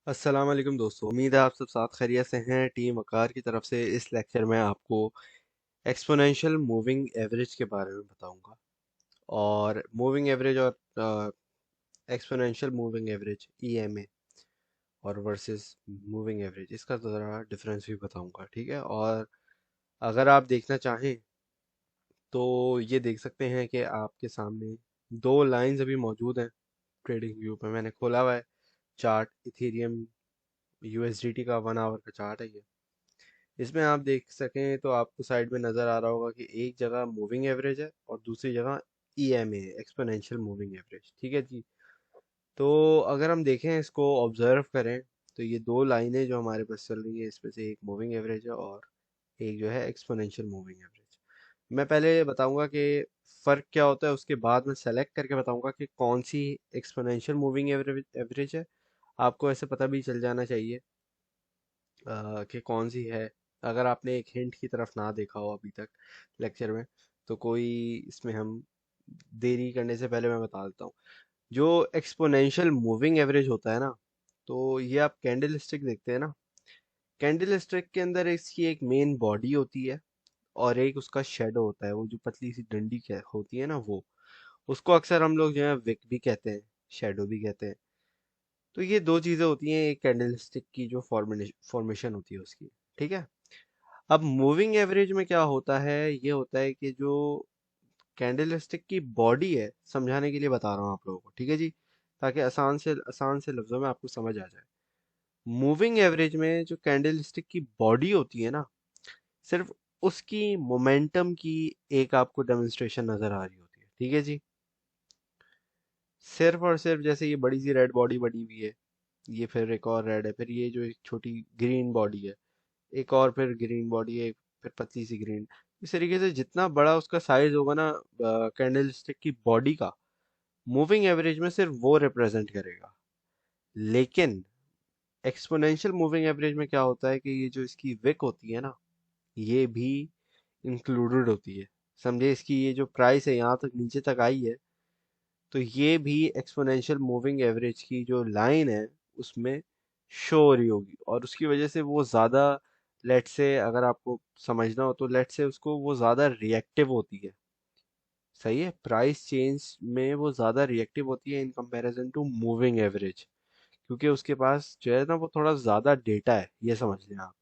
अस्सलाम वालेकुम दोस्तों, उम्मीद है आप सब साथ खैरियत से हैं। टीम वकार की तरफ से इस लेक्चर में आपको एक्सपोनेंशियल मूविंग एवरेज के बारे में बताऊंगा। और मूविंग एवरेज और एक्सपोनेंशियल मूविंग एवरेज ईएमए और वर्सेस मूविंग एवरेज, इसका ज़रा डिफरेंस भी बताऊंगा, ठीक है। और अगर आप देखना चाहें तो ये देख सकते हैं कि आपके सामने दो लाइंस अभी मौजूद हैं। ट्रेडिंग व्यू पे मैंने खोला हुआ है चार्ट, इथेरियम यूएसडीटी का 1 आवर का चार्ट है ये। इसमें आप देख सकें तो आपको साइड में नज़र आ रहा होगा कि एक जगह मूविंग एवरेज है और दूसरी जगह ईएमए एक्सपोनेंशियल मूविंग एवरेज, ठीक है जी। तो अगर हम देखें, इसको ऑब्जर्व करें, तो ये दो लाइनें जो हमारे पास चल रही है, इसमें से एक मूविंग एवरेज है और एक जो है एक्सपोनेंशियल मूविंग एवरेज। मैं पहले बताऊंगा कि फ़र्क क्या होता है, उसके बाद मैं सेलेक्ट करके बताऊंगा कि कौन सी एक्सपोनेंशियल मूविंग एवरेज है। आपको ऐसे पता भी चल जाना चाहिए कि कौन सी है। अगर आपने एक हिंट की तरफ ना देखा हो अभी तक लेक्चर में, तो कोई इसमें हम देरी करने से पहले मैं बता देता हूँ। जो एक्सपोनेंशियल मूविंग एवरेज होता है ना, तो ये आप कैंडल स्टिक देखते हैं ना, कैंडल स्टिक के अंदर इसकी एक मेन बॉडी होती है और एक उसका शेडो होता है, वो जो पतली सी डंडी होती है ना, वो उसको अक्सर हम लोग जो है विक भी कहते हैं, शेडो भी कहते हैं। तो ये दो चीजें होती हैं एक कैंडल स्टिक की, जो फॉर्मेशन होती है उसकी, ठीक है। अब मूविंग एवरेज में क्या होता है, ये होता है कि जो कैंडल स्टिक की बॉडी है, समझाने के लिए बता रहा हूँ आप लोगों को, ठीक है जी, ताकि आसान से लफ्जों में आपको समझ आ जाए। मूविंग एवरेज में जो कैंडल स्टिक की बॉडी होती है ना, सिर्फ उसकी मोमेंटम की एक आपको डेमोन्स्ट्रेशन नजर आ रही होती है, ठीक है जी। सिर्फ और सिर्फ जैसे ये बड़ी सी रेड बॉडी बनी हुई है, ये फिर एक और रेड है, फिर ये जो एक छोटी ग्रीन बॉडी है, एक और फिर ग्रीन बॉडी है, फिर पतली सी ग्रीन। इस तरीके से जितना बड़ा उसका साइज होगा ना कैंडल स्टिक की बॉडी का, मूविंग एवरेज में सिर्फ वो रिप्रेजेंट करेगा। लेकिन एक्सपोनेंशियल मूविंग एवरेज में क्या होता है कि ये जो इसकी विक होती है ना, ये भी इंक्लूडेड होती है। समझे, इसकी ये जो प्राइस है यहाँ तक नीचे तक आई है, तो ये भी एक्सपोनेंशियल मूविंग एवरेज की जो लाइन है उसमें शो हो रही होगी, और उसकी वजह से वो ज़्यादा, लेट से अगर आपको समझना हो तो लेट से उसको वो ज़्यादा रिएक्टिव होती है। सही है, प्राइस चेंज में वो ज़्यादा रिएक्टिव होती है in comparison to moving average, क्योंकि उसके पास जो है ना वो थोड़ा ज़्यादा डेटा है, ये समझ लें आप।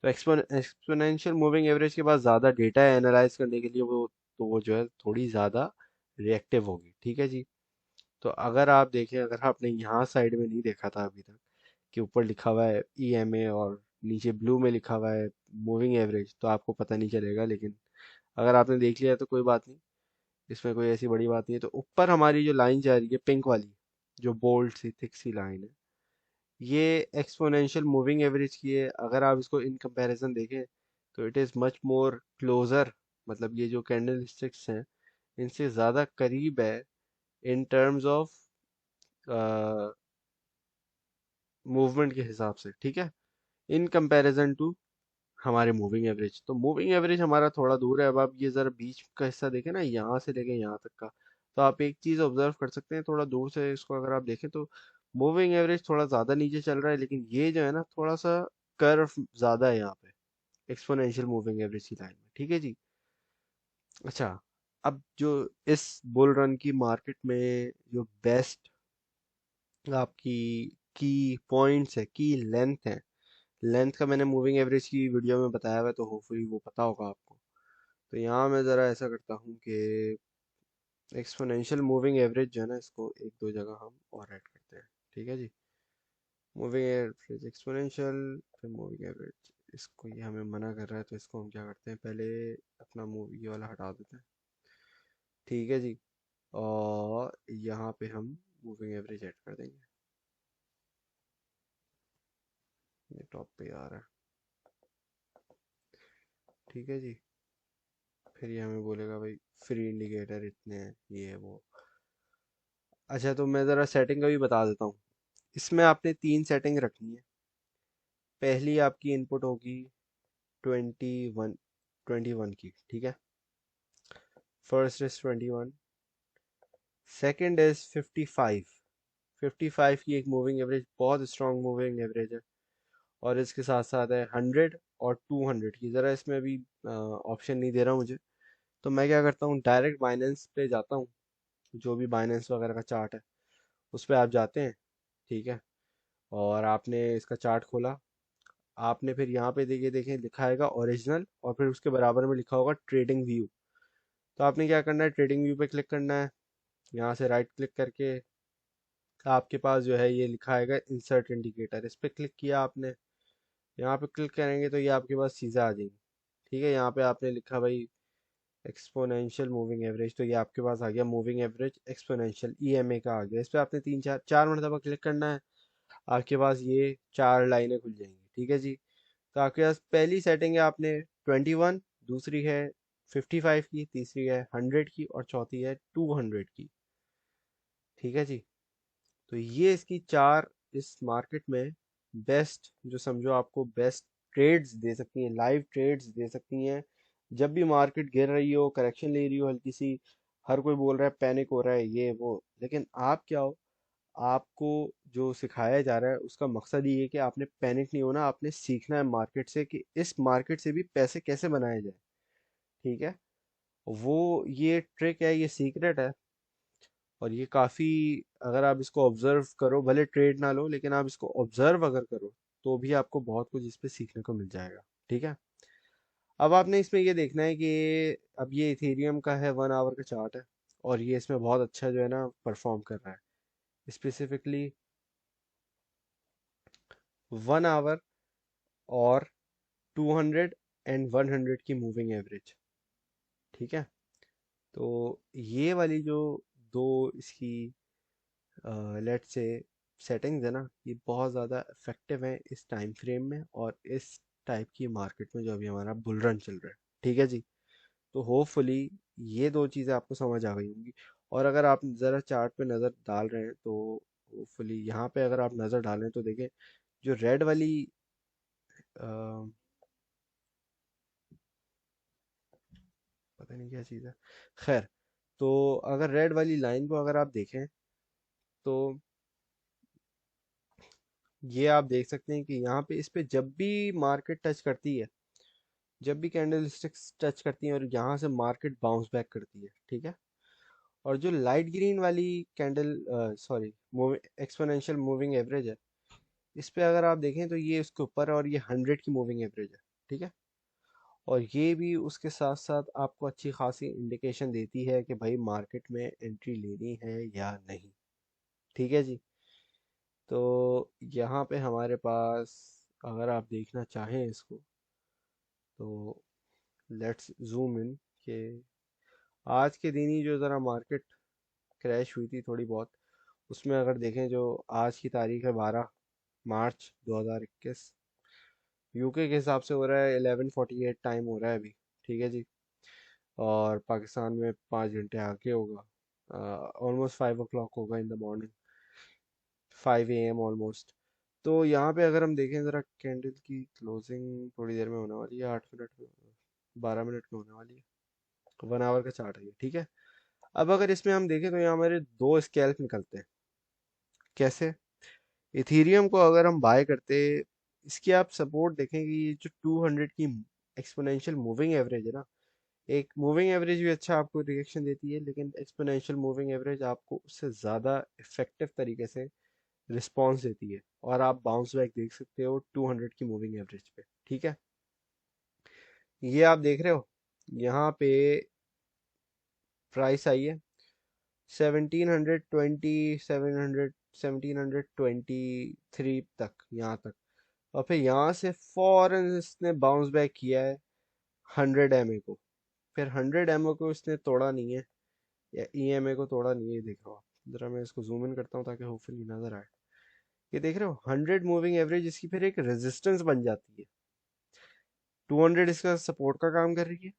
तो एक्सपोनेंशियल मूविंग एवरेज के पास ज़्यादा डेटा है एनालाइज करने के लिए, वो तो वो जो है थोड़ी ज़्यादा रिएक्टिव होगी, ठीक है जी। तो अगर आप देखें, अगर आपने यहाँ साइड में नहीं देखा था अभी तक कि ऊपर लिखा हुआ है ईएमए और नीचे ब्लू में लिखा हुआ है मूविंग एवरेज, तो आपको पता नहीं चलेगा। लेकिन अगर आपने देख लिया तो कोई बात नहीं, इसमें कोई ऐसी बड़ी बात नहीं है। तो ऊपर हमारी जो लाइन जा रही है पिंक वाली, जो बोल्ड सी थिक सी लाइन है, ये एक्सपोनेंशियल मूविंग एवरेज की है। अगर आप इसको इन कंपैरिजन देखें तो it is much more closer, मतलब ये जो कैंडल स्टिक्स हैं इनसे ज़्यादा करीब है इन टर्म्स ऑफ मूवमेंट के हिसाब से, ठीक है, इन कंपैरिजन टू हमारे मूविंग एवरेज। तो मूविंग एवरेज हमारा थोड़ा दूर है। अब आप ये जरा बीच का हिस्सा देखें ना, यहाँ से लेके यहाँ तक का, तो आप एक चीज ऑब्जर्व कर सकते हैं, थोड़ा दूर से इसको अगर आप देखें तो मूविंग एवरेज थोड़ा ज्यादा नीचे चल रहा है, लेकिन ये जो है ना थोड़ा सा कर्व ज्यादा है यहाँ पे एक्सपोनेंशियल मूविंग एवरेज की लाइन में, ठीक है जी। अच्छा, अब जो इस बुल रन की मार्केट में जो बेस्ट आपकी की पॉइंट्स है, की लेंथ है, लेंथ का मैंने मूविंग एवरेज की वीडियो में बताया हुआ है, तो होपफुली वो पता होगा आपको। तो यहाँ मैं ज़रा ऐसा करता हूँ कि एक्सपोनेंशियल मूविंग एवरेज जो है ना, इसको एक दो जगह हम और ऐड करते हैं, ठीक है जी। मूविंग एवरेज एक्सपोनेंशियल, फिर मूविंग एवरेज, इसको ये हमें मना कर रहा है, तो इसको हम क्या करते हैं, पहले अपना मूव ये वाला हटा देते हैं, ठीक है जी। और यहाँ पे हम मूविंग एवरेज ऐड कर देंगे, ये टॉप पे आ रहा है, ठीक है जी। फिर ये हमें बोलेगा भाई फ्री इंडिकेटर इतने हैं, ये है वो। अच्छा, तो मैं ज़रा सेटिंग का भी बता देता हूँ। इसमें आपने तीन सेटिंग रखनी है। पहली आपकी इनपुट होगी 21, 21 की, ठीक है। फर्स्ट इज 21, सेकंड इज 55, 55 की एक मूविंग एवरेज बहुत स्ट्रॉन्ग मूविंग एवरेज है। और इसके साथ साथ है 100 और 200 की। ज़रा इसमें अभी ऑप्शन नहीं दे रहा मुझे, तो मैं क्या करता हूँ डायरेक्ट बाइनेंस पे जाता हूँ। जो भी बाइनेंस वगैरह का चार्ट है उस पर आप जाते हैं, ठीक है। और आपने इसका चार्ट खोला, आपने फिर यहाँ पे देखिए देखें लिखा आएगा ओरिजिनल, और फिर उसके बराबर में लिखा होगा ट्रेडिंग व्यू। तो आपने क्या करना है, ट्रेडिंग व्यू पे क्लिक करना है। यहाँ से राइट क्लिक करके आपके पास जो है ये लिखा आएगा इंसर्ट इंडिकेटर, इस पर क्लिक किया आपने। यहाँ पे क्लिक करेंगे तो ये आपके पास चीज़ें आ जाएंगी, ठीक है। यहाँ पे आपने लिखा भाई एक्सपोनेंशियल मूविंग एवरेज, तो ये आपके पास आ गया मूविंग एवरेज एक्सपोनेंशियल ईएमए का आ गया। इस पर आपने तीन चार चार मरतबा क्लिक करना है, आपके पास ये चार लाइनें खुल जाएंगी, ठीक है जी। तो आपके पास पहली सेटिंग है आपने 21, दूसरी है 55 की, तीसरी है 100 की, और चौथी है 200 की, ठीक है जी। तो ये इसकी चार इस मार्केट में बेस्ट, जो समझो आपको बेस्ट ट्रेड्स दे सकती हैं, लाइव ट्रेड्स दे सकती हैं। जब भी मार्केट गिर रही हो, करेक्शन ले रही हो हल्की सी, हर कोई बोल रहा है पैनिक हो रहा है ये वो, लेकिन आप क्या हो, आपको जो सिखाया जा रहा है उसका मकसद ये है कि आपने पैनिक नहीं होना, आपने सीखना है मार्केट से कि इस मार्केट से भी पैसे कैसे बनाए जाए, ठीक है। वो ये ट्रिक है, ये सीक्रेट है। और ये काफ़ी, अगर आप इसको ऑब्जर्व करो, भले ट्रेड ना लो लेकिन आप इसको ऑब्जर्व अगर करो तो भी आपको बहुत कुछ इस पे सीखने को मिल जाएगा, ठीक है। अब आपने इसमें ये देखना है कि अब ये इथेरियम का है 1 आवर का चार्ट है, और ये इसमें बहुत अच्छा जो है ना परफॉर्म कर रहा है, स्पेसिफिकली 1 आवर और 200 एंड 100 की मूविंग एवरेज, ठीक है। तो ये वाली जो दो इसकी लेट से सेटिंग्स है ना, ये बहुत ज़्यादा इफेक्टिव है इस टाइम फ्रेम में और इस टाइप की मार्केट में जो अभी हमारा बुल रन चल रहा है, ठीक है जी। तो होपफुली ये दो चीज़ें आपको समझ आ गई होंगी। और अगर आप ज़रा चार्ट पे नज़र डाल रहे हैं तो होपफुली यहाँ पे अगर आप नज़र डालें तो देखें जो रेड वाली अ, पता नहीं क्या चीज़ है, खैर। तो अगर रेड वाली लाइन को अगर आप देखें तो ये आप देख सकते हैं कि यहाँ पे इस पे जब भी मार्केट टच करती है, जब भी कैंडल स्टिक्स टच करती हैं और यहाँ से मार्केट बाउंस बैक करती है, ठीक है। और जो लाइट ग्रीन वाली candle, sorry, exponential moving average है, इस पे अगर आप देखें तो ये उसके ऊपर है और ये 100 की मूविंग एवरेज है, ठीक है। और ये भी उसके साथ साथ आपको अच्छी खासी इंडिकेशन देती है कि भाई मार्केट में एंट्री लेनी है या नहीं, ठीक है जी। तो यहाँ पे हमारे पास, अगर आप देखना चाहें इसको, तो लेट्स जूम इन के आज के दिन ही जो ज़रा मार्केट क्रैश हुई थी थोड़ी बहुत, उसमें अगर देखें जो आज की तारीख है 12 मार्च 2021, यूके के हिसाब से हो रहा है 11:48 टाइम हो रहा है अभी, ठीक है जी। और पाकिस्तान में 5 घंटे आगे होगा, ऑलमोस्ट 5 o'clock होगा in the morning, 5 AM almost. तो यहाँ पे अगर हम देखें ज़रा कैंडल की क्लोजिंग थोड़ी देर में होने वाली है, 8 मिनट में, 12 मिनट में होने वाली है। 1 आवर का चार्ट है ये, ठीक है। अब अगर इसमें हम देखें तो यहाँ हमारे दो स्कैल्प निकलते हैं। कैसे? इथीरियम को अगर हम बाय करते, इसकी आप सपोर्ट देखें कि ये जो 200 की एक्सपोनेंशियल मूविंग एवरेज है ना, एक मूविंग एवरेज भी अच्छा आपको रिएक्शन देती है, लेकिन एक्सपोनेंशियल मूविंग एवरेज आपको उससे ज़्यादा इफेक्टिव तरीके से रिस्पॉन्स देती है, और आप बाउंस बैक देख सकते हो 200 की मूविंग एवरेज पे, ठीक है। ये आप देख रहे हो यहाँ पे प्राइस आई है 1720, 700, 1723 तक, यहाँ तक। और फिर यहाँ से फौरन इसने बाउंस बैक किया है 100 MA को, फिर 100 MA को इसने तोड़ा नहीं है, या EMA को तोड़ा नहीं है, देख रहा हो आप। जरा मैं इसको जूम इन करता हूँ ताकि होपफुली नजर आए। ये देख रहे हो 100 मूविंग एवरेज इसकी फिर एक रेजिस्टेंस बन जाती है, 200 इसका सपोर्ट का काम कर रही है,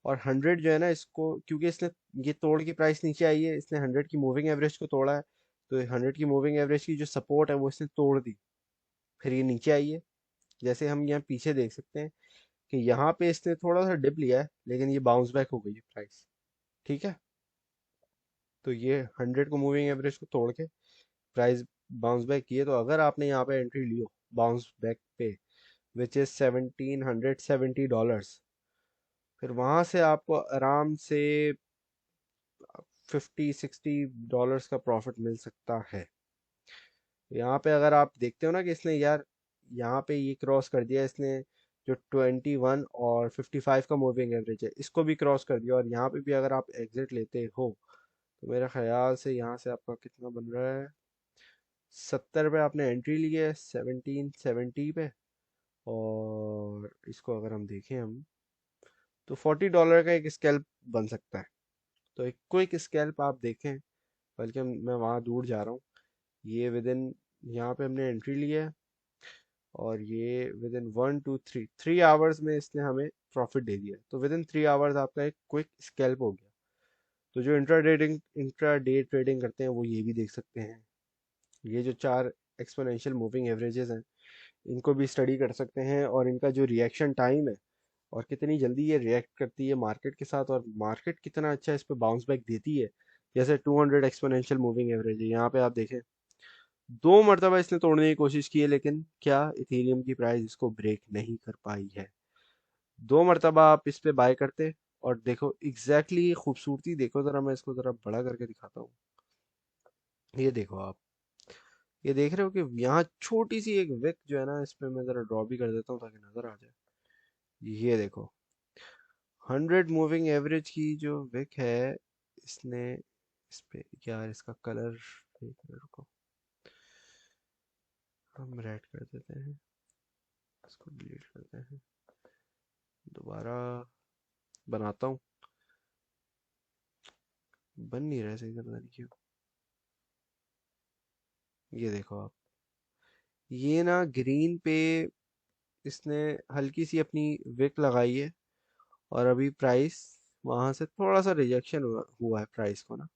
और 100 जो है ना इसको, क्योंकि इसने ये तोड़ के प्राइस नीचे आई है, इसने 100 की मूविंग एवरेज को तोड़ा है, तो 100 की मूविंग एवरेज की जो सपोर्ट है वो इसने तोड़ दी, फिर ये नीचे आई है। जैसे हम यहाँ पीछे देख सकते हैं कि यहाँ पे इसने थोड़ा सा डिप लिया है, लेकिन ये बाउंस बैक हो गई है प्राइस, ठीक है। तो ये 100 को मूविंग एवरेज को तोड़ के प्राइस बाउंस बैक किए, तो अगर आपने यहाँ पे एंट्री लियो बाउंस बैक पे विच इज $1770, फिर वहां से आपको आराम से $50-60 का प्रॉफिट मिल सकता है। यहाँ पे अगर आप देखते हो ना कि इसने यार यहाँ पे ये क्रॉस कर दिया इसने, जो 21 और 55 का मूविंग एवरेज है इसको भी क्रॉस कर दिया, और यहाँ पे भी अगर आप एग्जिट लेते हो तो मेरा ख्याल से यहाँ से आपका कितना बन रहा है, 70 पे आपने एंट्री ली है 1770 पे, और इसको अगर हम देखें हम तो $40 का एक स्कैल्प बन सकता है। तो एक क्विक स्कैल्प आप देखें, बल्कि मैं वहाँ दूर जा रहा हूँ, ये विद इन, यहाँ पे हमने एंट्री लिया है और ये विद इन 1 2 3 आवर्स में इसने हमें प्रॉफिट दे दिया, तो विद इन 3 आवर्स आपका एक क्विक स्कैल्प हो गया। तो जो इंट्रा डे ट्रेडिंग करते हैं वो ये भी देख सकते हैं, ये जो 4 एक्सपोनेंशियल मूविंग एवरेजेस हैं इनको भी स्टडी कर सकते हैं, और इनका जो रिएक्शन टाइम है और कितनी जल्दी ये रिएक्ट करती है मार्केट के साथ, और मार्केट कितना अच्छा इस पे बाउंस बैक देती है। जैसे 200 एक्सपोनेंशियल मूविंग एवरेज है, यहाँ पे आप देखें 2 मरतबा इसने तोड़ने की कोशिश की है, लेकिन क्या इथेरियम की प्राइस इसको ब्रेक नहीं कर पाई है। 2 मरतबा आप इस पे बाय करते, और देखो एग्जैक्टली खूबसूरती देखो जरा, मैं इसको जरा बड़ा करके दिखाता हूँ। ये देखो आप, ये देख रहे हो कि यहाँ छोटी सी एक विक जो है ना, इस पे मैं जरा ड्रॉ भी कर देता हूँ ताकि नजर आ जाए। ये देखो 100 मूविंग एवरेज की जो विक है, इसने इस पे, यार इसका कलर, एक मिनट को हम रेड कर देते हैं, इसको डिलीट करते हैं, दोबारा बनाता हूँ, बन नहीं रहा है सही से, पता नहीं क्यों। ये देखो आप, ये ना ग्रीन पे इसने हल्की सी अपनी विक लगाई है, और अभी प्राइस वहां से थोड़ा सा रिजेक्शन हुआ है प्राइस को ना।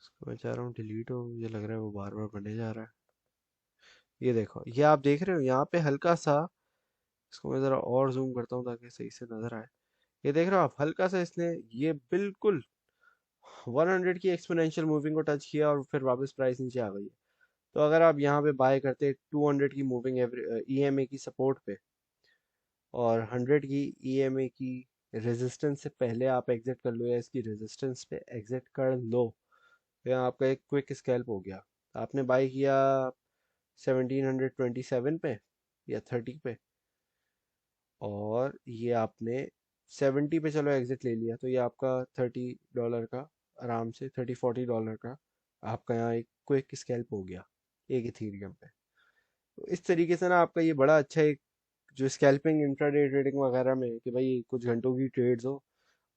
इसको मैं चाह रहा हूँ डिलीट हो, मुझे लग रहा है वो बार बार बने जा रहा है। ये देखो, ये आप देख रहे हो यहाँ पे हल्का सा, इसको मैं जरा और जूम करता हूँ ताकि सही से नजर आए। ये देख रहे हो आप, हल्का सा इसने ये बिल्कुल 100 की एक्सपोनेंशियल मूविंग को टच किया और फिर वापस प्राइस नीचे आ गई है। तो अगर आप यहाँ पे बाय करते 200 की मूविंग ईएमए की सपोर्ट पे, और 100 की ईएमए की रेजिस्टेंस से पहले आप एग्जिट कर लो, या इसकी रेजिस्टेंस पे एग्जिट कर लो, तो यहाँ आपका एक क्विक स्कैल्प हो गया। आपने बाय किया 1727 पे या 30 पे, और ये आपने 70 पे चलो एग्जिट ले लिया, तो ये आपका $30 का, आराम से $30-40 का आपका यहाँ एक क्विक स्कैल्प हो गया एक इथीरियम पे। तो इस तरीके से ना आपका ये बड़ा अच्छा एक जो स्कैल्पिंग इंट्राडे ट्रेडिंग वगैरह में, कि भाई कुछ घंटों की ट्रेड्स हो,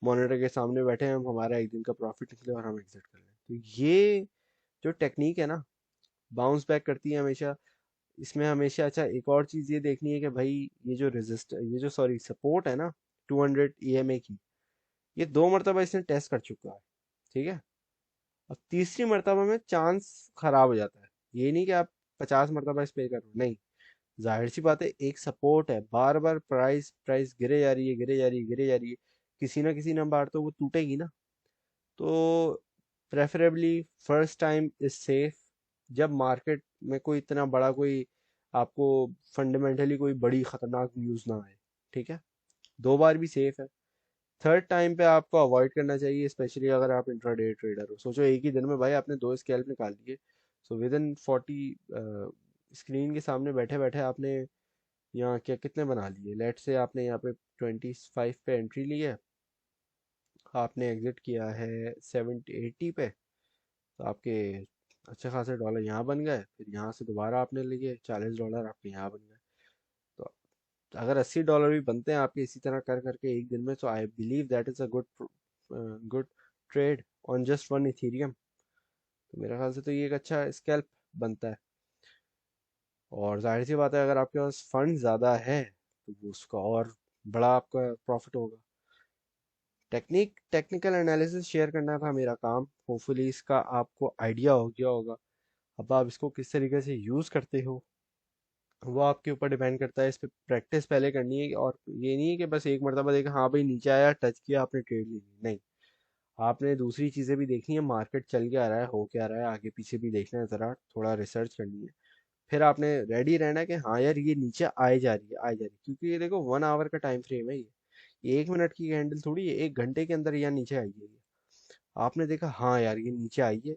मॉनिटर के सामने बैठे हैं हम, हमारा एक दिन का प्रॉफिट निकले और हम एग्जिट कर लें, तो ये जो टेक्निक है ना, बाउंस बैक करती है हमेशा। इसमें हमेशा अच्छा एक और चीज़ ये देखनी है कि भाई ये जो सॉरी सपोर्ट है ना 200 ईएमए की, ये 2 मरतबा इसने टेस्ट कर चुका है, ठीक है। अब तीसरी मरतबा में चांस खराब हो जाता है, ये नहीं कि आप 50 मरतबा इस पे करो, नहीं। जाहिर सी बात है, एक सपोर्ट है, बार बार प्राइस प्राइस गिरे जा रही है, गिरे जा रही है, गिरे जा रही है, किसी ना किसी नंबर तो वो टूटेगी ना। तो preferably first time is safe, जब मार्केट में कोई इतना बड़ा कोई आपको फंडामेंटली कोई बड़ी खतरनाक न्यूज़ ना आए, ठीक है। 2 बार भी सेफ है। थर्ड टाइम पे आपको अवॉइड करना चाहिए, स्पेशली अगर आप इंट्राडे ट्रेडर हो। सोचो एक ही दिन में भाई आपने 2 स्कैल्प निकाल लिए, सो विद इन 40, स्क्रीन के सामने बैठे बैठे आपने यहाँ क्या कितने बना लिए, लेट से आपने यहाँ पे 25 पे एंट्री ली है, आपने एग्जिट किया है 70-80 पे, तो आपके अच्छे खासे डॉलर यहाँ बन गए, फिर यहाँ से दोबारा आपने लिए $40 आपके यहाँ बन गए। तो अगर $80 भी बनते हैं आपके इसी तरह कर करके एक दिन में, तो I believe that is a good trade on just one Ethereum. तो मेरे ख्याल से तो ये एक अच्छा स्कैल्प बनता है, और जाहिर सी बात है अगर आपके पास फंड ज़्यादा है तो वो उसका और बड़ा आपका प्रॉफिट होगा। टेक्निकल एनालिसिस शेयर करना था मेरा काम, होपफुली इसका आपको आइडिया हो गया होगा। अब आप इसको किस तरीके से यूज़ करते हो, वो आपके ऊपर डिपेंड करता है। इस पे प्रैक्टिस पहले करनी है, और ये नहीं है कि बस एक मरतबा देखा हाँ भाई नीचे आया टच किया आपने ट्रेड ले ली, नहीं। आपने दूसरी चीज़ें भी देखनी है, मार्केट चल क्या रहा है, हो क्या रहा है, आगे पीछे भी देखना है, ज़रा थोड़ा रिसर्च करनी है। फिर आपने रेडी रहना है कि हाँ यार ये नीचे आए जा रही है, आए जा रही है, क्योंकि ये देखो 1 आवर का टाइम फ्रेम है ये 1 मिनट की कैंडल थोड़ी है, 1 घंटे के अंदर यहाँ नीचे आई है ये। आपने देखा हाँ यार ये नीचे आई है,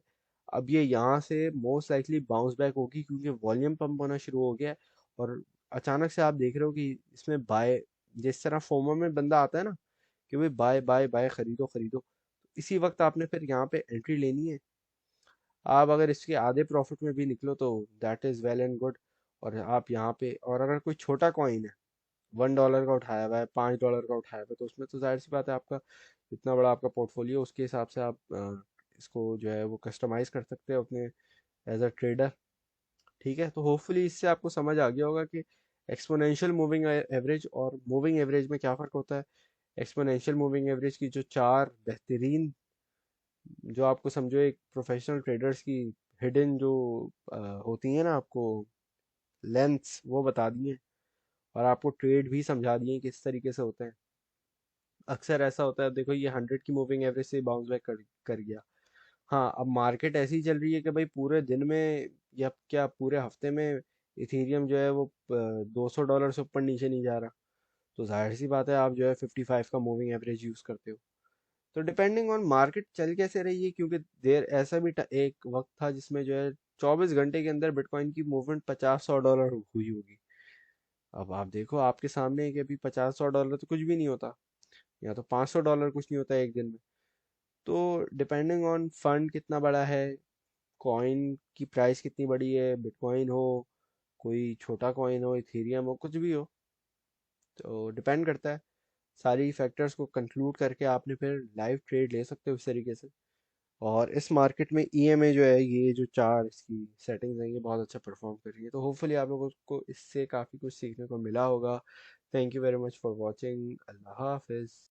अब ये यहाँ से मोस्ट लाइकली बाउंस बैक होगी क्योंकि वॉल्यूम पंप होना शुरू हो गया है। और अचानक से आप देख रहे हो कि इसमें बाय, जिस तरह फोमो में बंदा आता है ना कि भाई बाय बाय बाय, खरीदो खरीदो, इसी वक्त आपने फिर यहाँ पे एंट्री लेनी है। आप अगर इसके आधे प्रॉफिट में भी निकलो तो that is well and good. और आप यहाँ पे, और अगर कोई छोटा कॉइन है, $1 का उठाया हुआ है, $5 का उठाया हुआ है, तो उसमें तो जाहिर सी बात है आपका इतना बड़ा आपका पोर्टफोलियो, उसके हिसाब से आप इसको जो है वो कस्टमाइज कर सकते हो अपने एज अ ट्रेडर। ठीक है, तो होपफुली इससे आपको समझ आ गया होगा कि एक्सपोनेंशियल मूविंग एवरेज और मूविंग एवरेज में क्या फ़र्क होता है। एक्सपोनेंशियल मूविंग एवरेज की जो चार बेहतरीन, जो आपको समझो एक प्रोफेशनल ट्रेडर्स की हिडन जो होती है ना आपको लेंथ्स, वो बता दिए, और आपको ट्रेड भी समझा दिए किस तरीके से होते हैं। अक्सर ऐसा होता है, देखो ये 100 की मूविंग एवरेज से बाउंस बैक कर गया। हाँ, अब मार्केट ऐसी चल रही है कि भाई पूरे दिन में या क्या पूरे हफ्ते में इथेरियम जो है वो $200 से ऊपर नीचे नहीं जा रहा। तो जाहिर सी बात है आप जो है 55 का मूविंग एवरेज यूज़ करते हो। तो डिपेंडिंग ऑन मार्केट चल कैसे रही है, क्योंकि देर ऐसा भी एक वक्त था जिसमें जो है 24 घंटे के अंदर बिटकॉइन की मूवमेंट 50-100 डॉलर हुई होगी। अब आप देखो आपके सामने है कि अभी 50-100 डॉलर तो कुछ भी नहीं होता, या तो $500 कुछ नहीं होता एक दिन में। तो डिपेंडिंग ऑन फंड कितना बड़ा है, कॉइन की प्राइस कितनी बड़ी है, बिटकॉइन हो, कोई छोटा कॉइन हो, इथेरियम हो, कुछ भी हो, तो डिपेंड करता है। सारी फैक्टर्स को कंक्लूड करके आपने फिर लाइव ट्रेड ले सकते हो इस तरीके से। और इस मार्केट में ईएमए जो है, ये जो चार इसकी सेटिंग्स हैं, ये बहुत अच्छा परफॉर्म कर रही है। तो होपफुली आप लोगों को इससे काफ़ी कुछ सीखने को मिला होगा। Thank you very much for watching. अल्लाह हाफिज़।